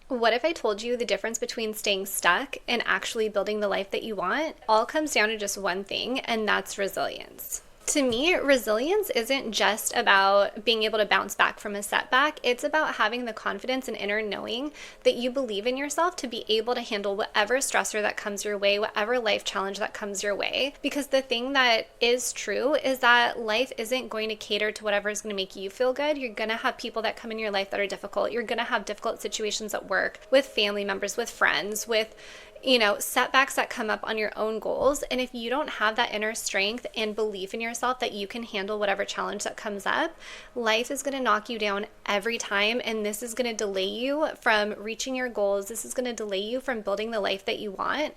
What if I told you the difference between staying stuck and actually building the life that you want all comes down to just one thing, and that's resilience? To me, resilience isn't just about being able to bounce back from a setback. It's about having the confidence and inner knowing that you believe in yourself to be able to handle whatever stressor that comes your way, whatever life challenge that comes your way. Because the thing that is true is that life isn't going to cater to whatever is going to make you feel good. You're going to have people that come in your life that are difficult. You're going to have difficult situations at work, with family members, with friends, with setbacks that come up on your own goals. And if you don't have that inner strength and belief in yourself that you can handle whatever challenge that comes up, life is going to knock you down every time. And this is going to delay you from reaching your goals. This is going to delay you from building the life that you want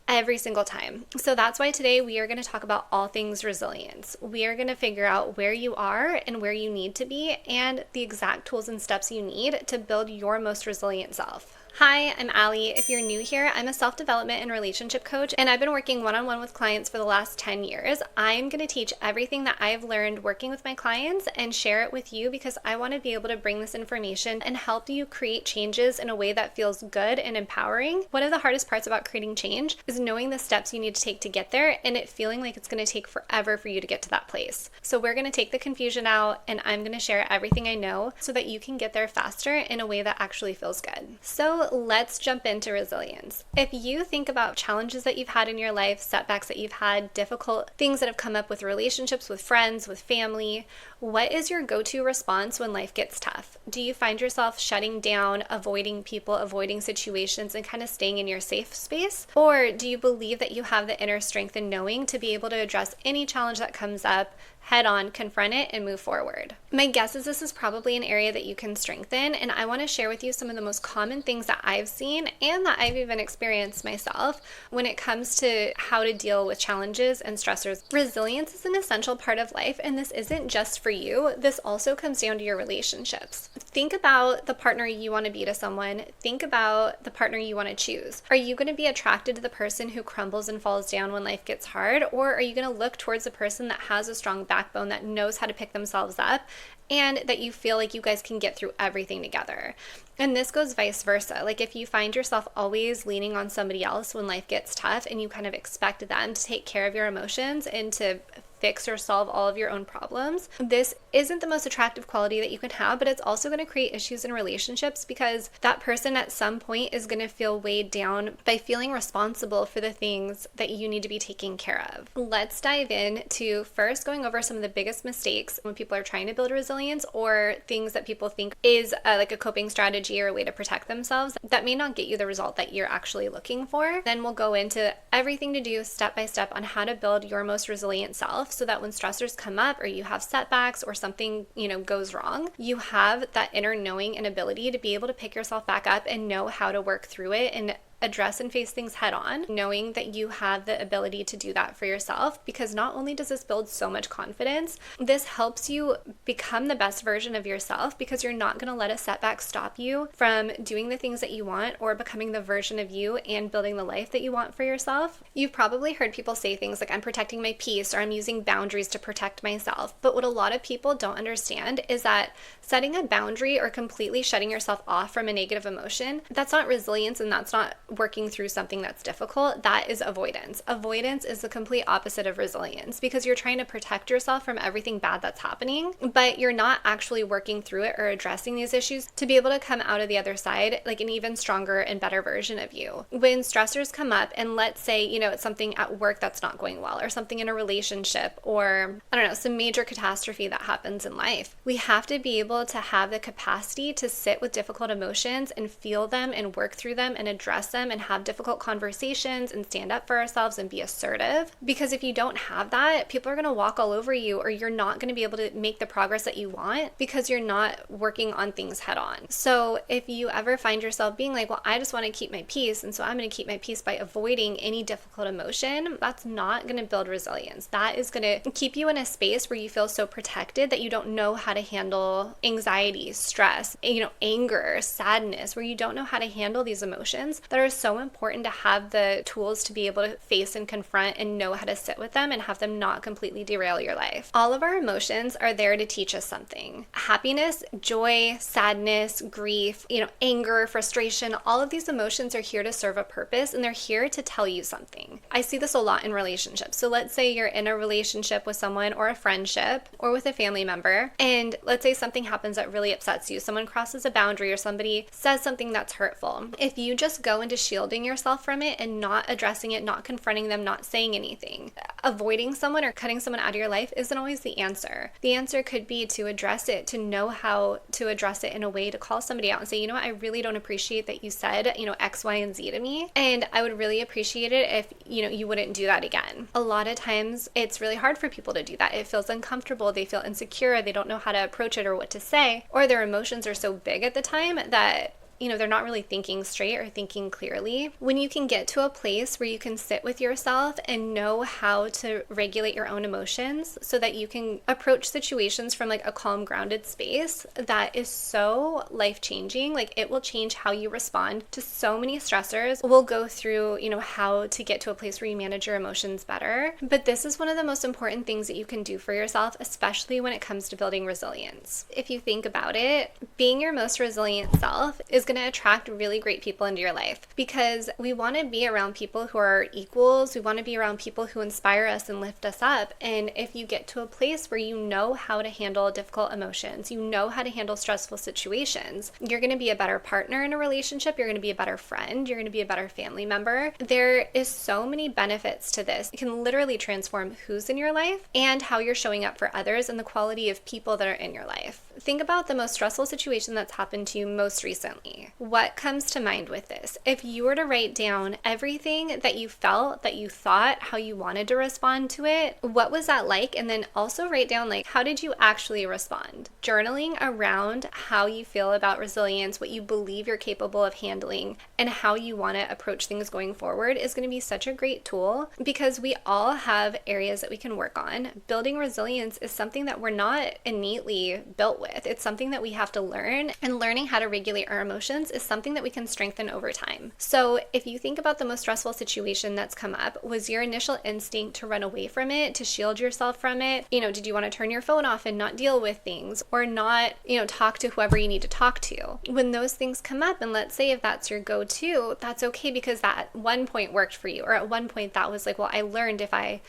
every single time. So that's why today we are going to talk about all things resilience. We are going to figure out where you are and where you need to be and the exact tools and steps you need to build your most resilient self. Hi, I'm Allie. If you're new here, I'm a self-development and relationship coach, and I've been working one-on-one with clients for the last 10 years. I'm going to teach everything that I've learned working with my clients and share it with you because I want to be able to bring this information and help you create changes in a way that feels good and empowering. One of the hardest parts about creating change is knowing the steps you need to take to get there and it feeling like it's going to take forever for you to get to that place. So we're going to take the confusion out, and I'm going to share everything I know so that you can get there faster in a way that actually feels good. So let's jump into resilience. If you think about challenges that you've had in your life, setbacks that you've had, difficult things that have come up with relationships, with friends, with family, what is your go-to response when life gets tough? Do you find yourself shutting down, avoiding people, avoiding situations, and kind of staying in your safe space? Or do you believe that you have the inner strength and knowing to be able to address any challenge that comes up head on, confront it, and move forward? My guess is this is probably an area that you can strengthen, and I want to share with you some of the most common things that I've seen and that I've even experienced myself when it comes to how to deal with challenges and stressors. Resilience is an essential part of life, and this isn't just for you. This also comes down to your relationships. Think about the partner you want to be to someone. Think about the partner you want to choose. Are you going to be attracted to the person who crumbles and falls down when life gets hard, or are you going to look towards the person that has a strong backbone, that knows how to pick themselves up, and that you feel like you guys can get through everything together? And this goes vice versa. Like if you find yourself always leaning on somebody else when life gets tough and you kind of expect them to take care of your emotions and to fix or solve all of your own problems, this isn't the most attractive quality that you can have, but it's also going to create issues in relationships because that person at some point is going to feel weighed down by feeling responsible for the things that you need to be taking care of. Let's dive in to first going over some of the biggest mistakes when people are trying to build resilience, or things that people think is like a coping strategy or a way to protect themselves that may not get you the result that you're actually looking for. Then we'll go into everything to do step by step on how to build your most resilient self, so that when stressors come up or you have setbacks or something, goes wrong, you have that inner knowing and ability to be able to pick yourself back up and know how to work through it and address and face things head on, knowing that you have the ability to do that for yourself. Because not only does this build so much confidence, this helps you become the best version of yourself, because you're not going to let a setback stop you from doing the things that you want or becoming the version of you and building the life that you want for yourself. You've probably heard people say things like, I'm protecting my peace, or I'm using boundaries to protect myself. But what a lot of people don't understand is that setting a boundary or completely shutting yourself off from a negative emotion, that's not resilience, and that's not working through something that's difficult. That is avoidance. Avoidance is the complete opposite of resilience, because you're trying to protect yourself from everything bad that's happening, but you're not actually working through it or addressing these issues to be able to come out of the other side like an even stronger and better version of you. When stressors come up, and let's say, it's something at work that's not going well, or something in a relationship, or some major catastrophe that happens in life, we have to be able to have the capacity to sit with difficult emotions and feel them and work through them and address them and have difficult conversations and stand up for ourselves and be assertive. Because if you don't have that, people are going to walk all over you, or you're not going to be able to make the progress that you want because you're not working on things head on. So if you ever find yourself being like, well, I just want to keep my peace, and so I'm going to keep my peace by avoiding any difficult emotion, that's not going to build resilience. That is going to keep you in a space where you feel so protected that you don't know how to handle anxiety, stress, anger, sadness, where you don't know how to handle these emotions that are just so important to have the tools to be able to face and confront and know how to sit with them and have them not completely derail your life. All of our emotions are there to teach us something. Happiness, joy, sadness, grief, anger, frustration, all of these emotions are here to serve a purpose, and they're here to tell you something. I see this a lot in relationships. So let's say you're in a relationship with someone or a friendship or with a family member, and let's say something happens that really upsets you. Someone crosses a boundary or somebody says something that's hurtful. If you just go into shielding yourself from it and not addressing it, not confronting them, not saying anything, avoiding someone or cutting someone out of your life isn't always the answer. The answer could be to address it, to know how to address it in a way to call somebody out and say, I really don't appreciate that you said, X, Y, and Z to me, and I would really appreciate it if, you wouldn't do that again. A lot of times it's really hard for people to do that. It feels uncomfortable. They feel insecure. They don't know how to approach it or what to say, or their emotions are so big at the time that they're not really thinking straight or thinking clearly. When you can get to a place where you can sit with yourself and know how to regulate your own emotions so that you can approach situations from a calm, grounded space, that is so life-changing. It will change how you respond to so many stressors. We'll go through, how to get to a place where you manage your emotions better. But this is one of the most important things that you can do for yourself, especially when it comes to building resilience. If you think about it, being your most resilient self is going to attract really great people into your life, because we want to be around people who are equals. We want to be around people who inspire us and lift us up. And if you get to a place where you know how to handle difficult emotions, you know how to handle stressful situations, you're going to be a better partner in a relationship. You're going to be a better friend. You're going to be a better family member. There is so many benefits to this. It can literally transform who's in your life and how you're showing up for others and the quality of people that are in your life. Think about the most stressful situation that's happened to you most recently. What comes to mind with this? If you were to write down everything that you felt, that you thought, how you wanted to respond to it, what was that like? And then also write down, how did you actually respond? Journaling around how you feel about resilience, what you believe you're capable of handling, and how you want to approach things going forward is going to be such a great tool, because we all have areas that we can work on. Building resilience is something that we're not innately built with. It's something that we have to learn, and learning how to regulate our emotions is something that we can strengthen over time. So if you think about the most stressful situation that's come up, was your initial instinct to run away from it, to shield yourself from it? Did you want to turn your phone off and not deal with things, or not, talk to whoever you need to talk to? When those things come up, and let's say if that's your go-to, that's okay, because that at one point worked for you, or at one point that was I learned if I,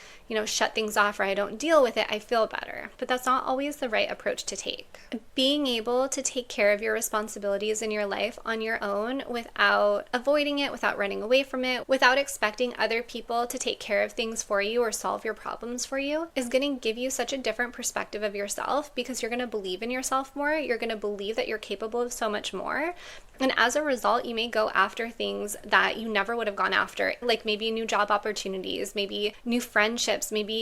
shut things off or I don't deal with it, I feel better. But that's not always the right approach to take. Being able to take care of your responsibilities in your life on your own without avoiding it, without running away from it, without expecting other people to take care of things for you or solve your problems for you, is going to give you such a different perspective of yourself, because you're going to believe in yourself more. You're going to believe that you're capable of so much more. And as a result, you may go after things that you never would have gone after, like maybe new job opportunities, maybe new friendships, maybe,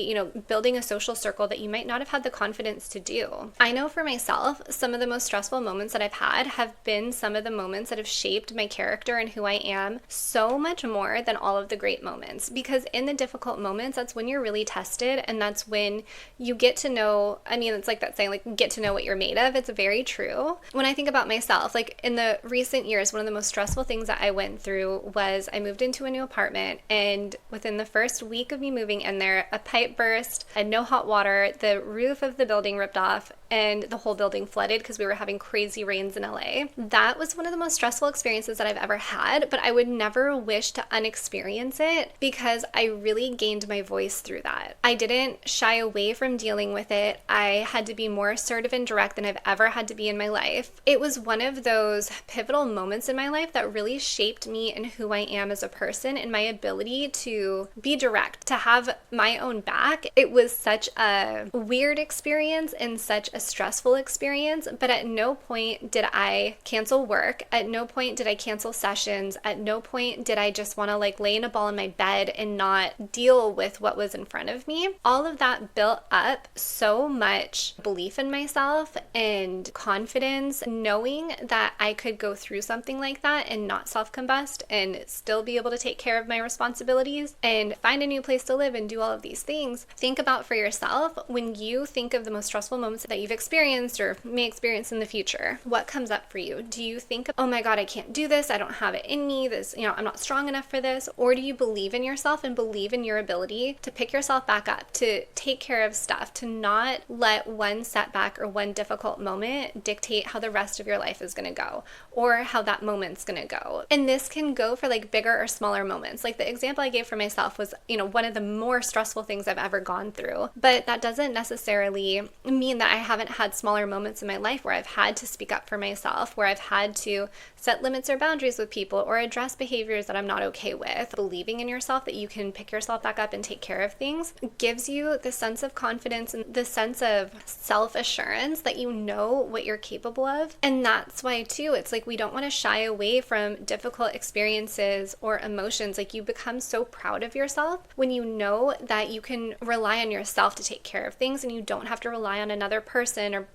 building a social circle that you might not have had the confidence to do. I know for myself, some of the most stressful moments that I've had have been some of the moments that have shaped my character and who I am so much more than all of the great moments. Because in the difficult moments, that's when you're really tested, and that's when you get to know, it's like that saying, get to know what you're made of. It's very true. When I think about myself, in the recent years, one of the most stressful things that I went through was I moved into a new apartment, and within the first week of me moving in there, a pipe burst, I had no hot water, the roof of the building ripped off, and the whole building flooded because we were having crazy rains in LA. That was one of the most stressful experiences that I've ever had, but I would never wish to unexperience it, because I really gained my voice through that. I didn't shy away from dealing with it. I had to be more assertive and direct than I've ever had to be in my life. It was one of those pivotal moments in my life that really shaped me and who I am as a person, and my ability to be direct, to have my own back. It was such a weird experience and such a stressful experience, but at no point did I cancel work. At no point did I cancel sessions. At no point did I just want to lay in a ball in my bed and not deal with what was in front of me. All of that built up so much belief in myself and confidence, knowing that I could go through something like that and not self-combust and still be able to take care of my responsibilities and find a new place to live and do all of these things. Think about for yourself, when you think of the most stressful moments that you've experienced or may experience in the future, what comes up for you? Do you think, oh my God, I can't do this, I don't have it in me, this, I'm not strong enough for this? Or do you believe in yourself and believe in your ability to pick yourself back up, to take care of stuff, to not let one setback or one difficult moment dictate how the rest of your life is going to go or how that moment's going to go? And this can go for like bigger or smaller moments. Like the example I gave for myself was, one of the more stressful things I've ever gone through. But that doesn't necessarily mean that I haven't had smaller moments in my life where I've had to speak up for myself, where I've had to set limits or boundaries with people or address behaviors that I'm not okay with. Believing in yourself that you can pick yourself back up and take care of things gives you the sense of confidence and the sense of self-assurance that you know what you're capable of. And that's why too, it's like we don't want to shy away from difficult experiences or emotions. Like you become so proud of yourself when you know that you can rely on yourself to take care of things and you don't have to rely on another person or,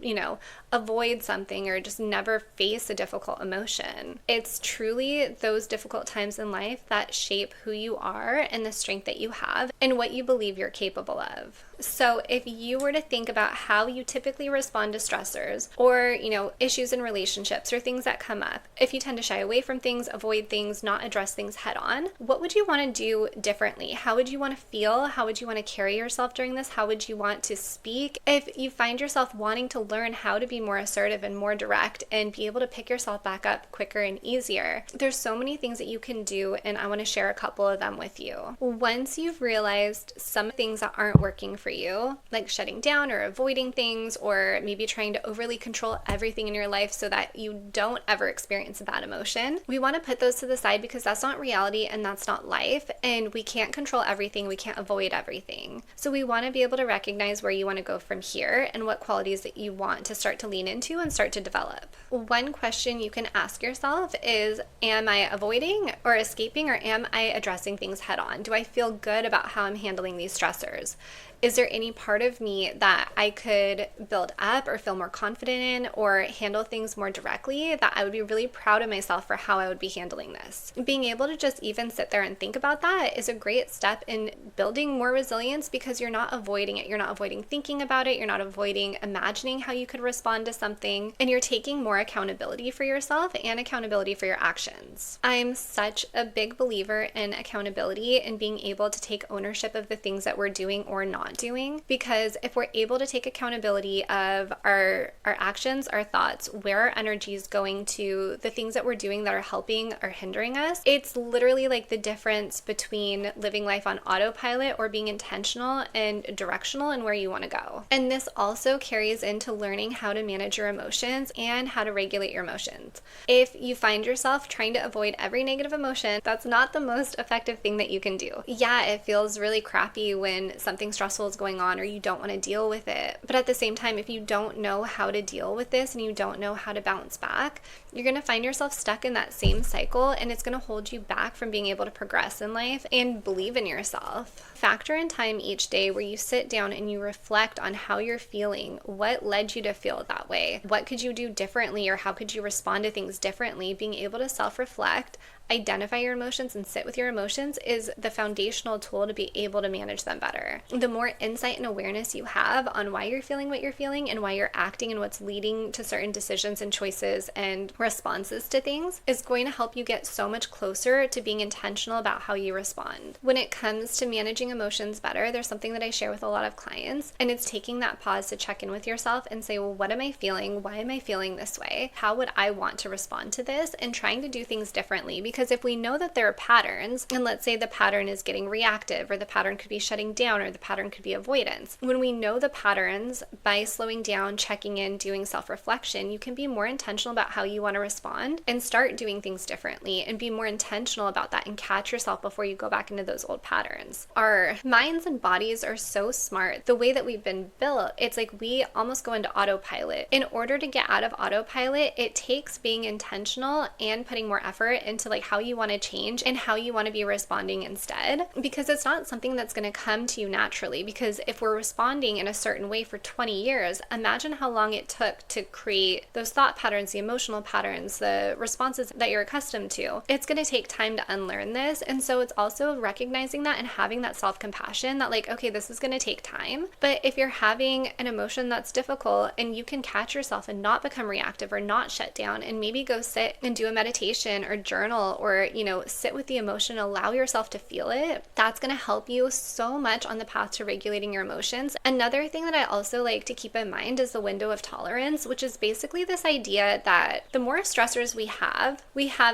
avoid something or just never face a difficult emotion. It's truly those difficult times in life that shape who you are and the strength that you have and what you believe you're capable of. So if you were to think about how you typically respond to stressors or, issues in relationships or things that come up, if you tend to shy away from things, avoid things, not address things head on, what would you want to do differently? How would you want to feel? How would you want to carry yourself during this? How would you want to speak? If you find yourself wanting to learn how to be more assertive and more direct and be able to pick yourself back up quicker and easier, there's so many things that you can do, and I want to share a couple of them with you. Once you've realized some things that aren't working for you, like shutting down or avoiding things, or maybe trying to overly control everything in your life so that you don't ever experience a bad emotion, we want to put those to the side because that's not reality and that's not life, and we can't control everything, we can't avoid everything. So we want to be able to recognize where you want to go from here and what qualities that you want to start to lean into and start to develop. One question you can ask yourself is, am I avoiding or escaping, or am I addressing things head on? Do I feel good about how I'm handling these stressors? Is there any part of me that I could build up or feel more confident in or handle things more directly that I would be really proud of myself for how I would be handling this? Being able to just even sit there and think about that is a great step in building more resilience because you're not avoiding it. You're not avoiding thinking about it. You're not avoiding imagining how you could respond to something, and you're taking more accountability for yourself and accountability for your actions. I'm such a big believer in accountability and being able to take ownership of the things that we're doing or not doing, because if we're able to take accountability of our actions, our thoughts, where our energy is going to, the things that we're doing that are helping or hindering us, it's literally like the difference between living life on autopilot or being intentional and directional in where you want to go. And this also carries into learning how to manage your emotions and how to regulate your emotions. If you find yourself trying to avoid every negative emotion, that's not the most effective thing that you can do. Yeah, it feels really crappy when something stressful is going on or you don't want to deal with it. But at the same time, if you don't know how to deal with this and you don't know how to bounce back, you're going to find yourself stuck in that same cycle, and it's going to hold you back from being able to progress in life and believe in yourself. Factor in time each day where you sit down and you reflect on how you're feeling. What led you to feel that way? What could you do differently, or how could you respond to things differently? Being able to self-reflect, identify your emotions, and sit with your emotions is the foundational tool to be able to manage them better. The more insight and awareness you have on why you're feeling what you're feeling and why you're acting and what's leading to certain decisions and choices and responses to things is going to help you get so much closer to being intentional about how you respond. When it comes to managing emotions better, there's something that I share with a lot of clients, and it's taking that pause to check in with yourself and say, well, what am I feeling? Why am I feeling this way? How would I want to respond to this? And trying to do things differently, because if we know that there are patterns, and let's say the pattern is getting reactive, or the pattern could be shutting down, or the pattern could be avoidance. When we know the patterns, by slowing down, checking in, doing self-reflection, you can be more intentional about how you want to respond and start doing things differently and be more intentional about that and catch yourself before you go back into those old patterns. Our minds and bodies are so smart. The way that we've been built, it's like we almost go into autopilot. In order to get out of autopilot, it takes being intentional and putting more effort into like how you want to change and how you want to be responding instead, because it's not something that's going to come to you naturally. because if we're responding in a certain way for 20 years, imagine how long it took to create those thought patterns, the emotional patterns, the responses that you're accustomed to. It's going to take time to unlearn this. And so it's also recognizing that and having that self-compassion that like, okay, this is going to take time. But if you're having an emotion that's difficult and you can catch yourself and not become reactive or not shut down and maybe go sit and do a meditation or journal or, sit with the emotion, allow yourself to feel it, that's going to help you so much on the path to regulating your emotions. Another thing that I also like to keep in mind is the window of tolerance, which is basically this idea that the more stressors we have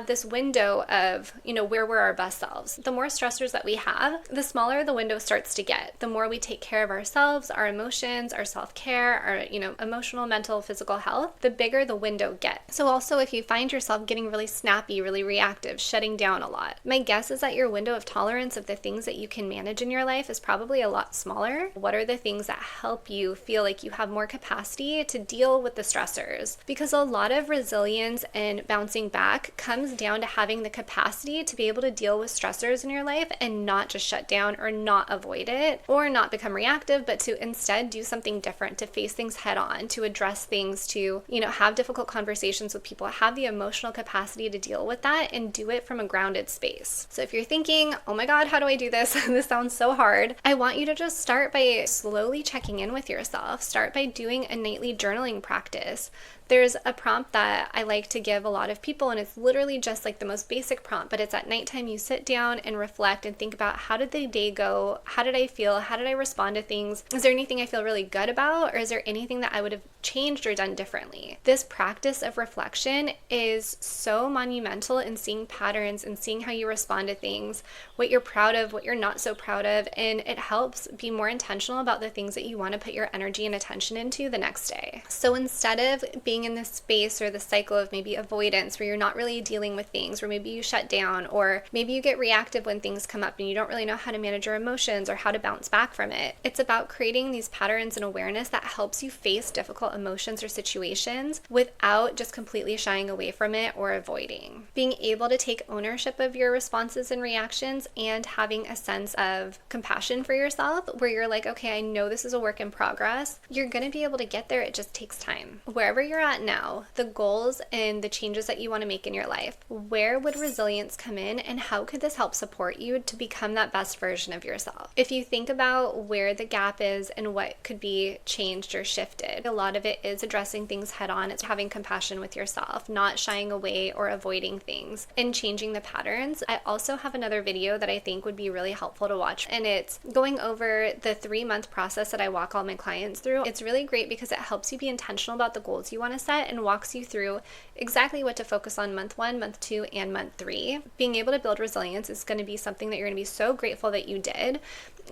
this window of, where we're our best selves. The more stressors that we have, the smaller the window starts to get. The more we take care of ourselves, our emotions, our self-care, our, emotional, mental, physical health, the bigger the window gets. So also if you find yourself getting really snappy, really reactive, shutting down a lot, my guess is that your window of tolerance of the things that you can manage in your life is probably a lot smaller. What are the things that help you feel like you have more capacity to deal with the stressors? Because a lot of resilience and bouncing back comes down to having the capacity to be able to deal with stressors in your life and not just shut down or not avoid it or not become reactive, but to instead do something different, to face things head on, to address things, to, have difficult conversations with people, have the emotional capacity to deal with that and do it from a grounded space. So if you're thinking, oh my God, how do I do this? This sounds so hard. I want you to just start by slowly checking in with yourself. Start by doing a nightly journaling practice. There's a prompt that I like to give a lot of people, and it's literally just like the most basic prompt, but it's at nighttime you sit down and reflect and think about, how did the day go? How did I feel? How did I respond to things? Is there anything I feel really good about, or is there anything that I would have changed or done differently? This practice of reflection is so monumental in seeing patterns and seeing how you respond to things, what you're proud of, what you're not so proud of, and it helps be more intentional about the things that you want to put your energy and attention into the next day. So instead of being in this space or the cycle of maybe avoidance where you're not really dealing with things, or maybe you shut down, or maybe you get reactive when things come up and you don't really know how to manage your emotions or how to bounce back from it. It's about creating these patterns and awareness that helps you face difficult emotions or situations without just completely shying away from it or avoiding. Being able to take ownership of your responses and reactions and having a sense of compassion for yourself where you're like, okay, I know this is a work in progress. You're going to be able to get there. It just takes time. Wherever you're at now, the goals and the changes that you want to make in your life, where would resilience come in and how could this help support you to become that best version of yourself? If you think about where the gap is and what could be changed or shifted, a lot of it is addressing things head on. It's having compassion with yourself, not shying away or avoiding things, and changing the patterns. I also have another video that I think would be really helpful to watch, and it's going over the 3-month process that I walk all my clients through. It's really great because it helps you be intentional about the goals you want to set and walks you through exactly what to focus on month 1, month 2, and month 3. Being able to build resilience is going to be something that you're going to be so grateful that you did,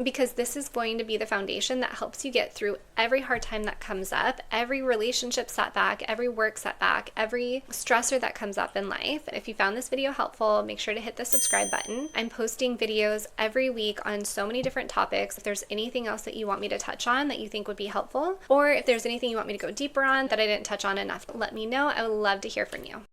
because this is going to be the foundation that helps you get through every hard time that comes up, every relationship setback, every work setback, every stressor that comes up in life. If you found this video helpful, make sure to hit the subscribe button. I'm posting videos every week on so many different topics. If there's anything else that you want me to touch on that you think would be helpful, or if there's anything you want me to go deeper on that I didn't touch on enough, let me know. I would love to hear from you.